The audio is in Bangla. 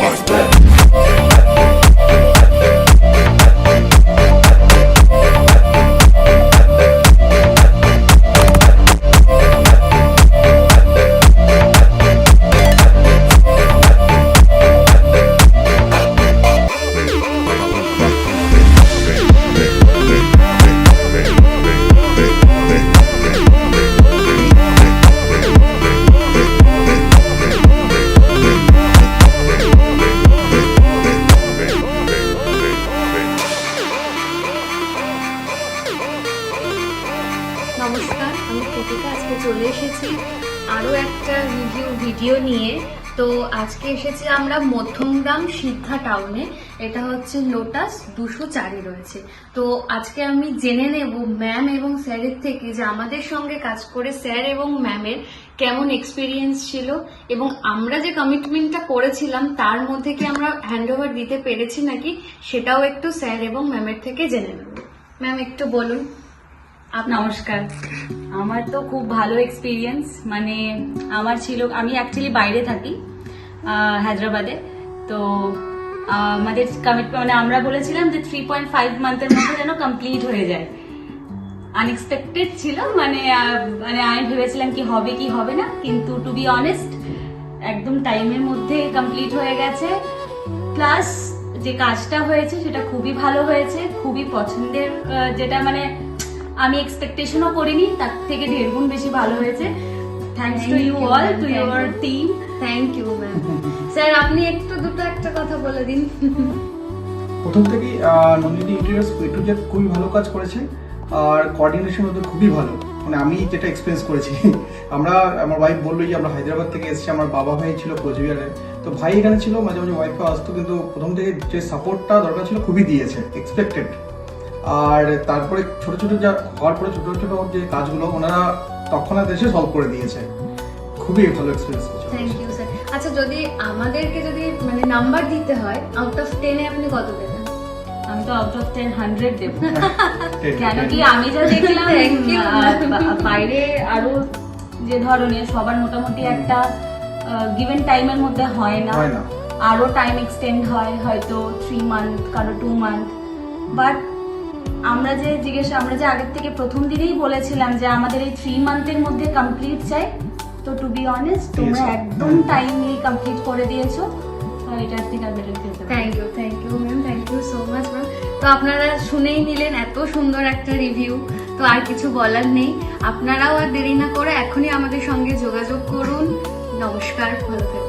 নমস্কার, আমি কৃতিকা। আজকে চলে এসেছি আরও একটা ভিডিও নিয়ে। তো আজকে এসেছি আমরা মধ্যমগ্রাম সিদ্ধা টাউনে। এটা হচ্ছে লোটাস 204-এ রয়েছে। তো আজকে আমি জেনে নেব ম্যাম এবং স্যারের থেকে যে আমাদের সঙ্গে কাজ করে স্যার এবং ম্যামের কেমন এক্সপিরিয়েন্স ছিল এবং আমরা যে কমিটমেন্টটা করেছিলাম তার মধ্যে কি আমরা হ্যান্ডওভার দিতে পেরেছি নাকি, সেটাও একটু স্যার এবং ম্যামের থেকে জেনে নেব। ম্যাম একটু বলুন। নমস্কার। আমার তো খুব ভালো এক্সপিরিয়েন্স, মানে আমার ছিল, আমি অ্যাকচুয়ালি বাইরে থাকি হায়দ্রাবাদে। তো আমাদের কমিটমেন্ট, মানে আমরা বলেছিলাম যে 3.5 মান্থের মধ্যে যেন কমপ্লিট হয়ে যায়। আনএক্সপেক্টেড ছিল, মানে আমি ভেবেছিলাম কি হবে কি হবে না, কিন্তু টু বি অনেস্ট একদম টাইমের মধ্যে কমপ্লিট হয়ে গেছে। প্লাস যে কাজটা হয়েছে সেটা খুবই ভালো হয়েছে, খুবই পছন্দের, যেটা মানে আমি এক্সপেকটেশনও করিনি, তার থেকে 1.5 গুণ বেশি ভালো হয়েছে। Thanks to you all, to your team. Thank you ma'am. Sir আপনি একটা কথা বলে দিন। প্রথম থেকেই Nandini interiors A to Z খুবই ভালো কাজ করেছে, আর কোঅর্ডিনেশন ওদের খুবই ভালো। মানে আমি যেটা এক্সপিরিয়েন্স করেছি, আমার ওয়াইফ বললো যে আমরা হায়দ্রাবাদ থেকে এসেছি, আমার বাবা ভাই ছিল কোচবিহারে, তো ভাই এখানে ছিল, মাঝে মাঝে ওয়াইফও আসতো, কিন্তু প্রথম থেকে যে সাপোর্টটা দরকার ছিল খুবই দিয়েছে, এক্সপেক্টেড। আর তারপরে ছোট ছোট যা হওয়ার পরে ছোট ছোট যে কাজগুলো ওনারা তৎক্ষণাৎ এসে সলভ করে দিয়েছে। খুবই ভালো এক্সপিরিয়েন্স। Thank you sir. আচ্ছা, আমাদেরকে যদি মানে নাম্বার দিতে হয়, আউট অফ 10-এ আপনি কত দেবেন? আমি তো আউট অফ 10 100 দেব। কেন কি আমি যা দেখলাম বাইরে আরো যে ধরনের সবার মোটামুটি একটা গিভেন টাইমের মধ্যে হয় না, আরো টাইম এক্সটেন্ড হয়, হয়তো 3 মান্থ, কারো 2 মান্থ। বাট আমরা যে আগের থেকে প্রথম দিনেই বলেছিলাম যে আমাদের এই 3 মান্থের মধ্যে কমপ্লিট চাই, তো টু বি অনেস্ট তোমরা একদম টাইমলি কমপ্লিট করে দিয়েছো। এটার থেকে thank you ma'am, thank you so much ma'am. তো আপনারা শুনেই নিলেন এত সুন্দর একটা রিভিউ, তো আর কিছু বলার নেই। আপনারাও আর দেরি না করে এখনই আমাদের সঙ্গে যোগাযোগ করুন। নমস্কার, ভালো থাকুন।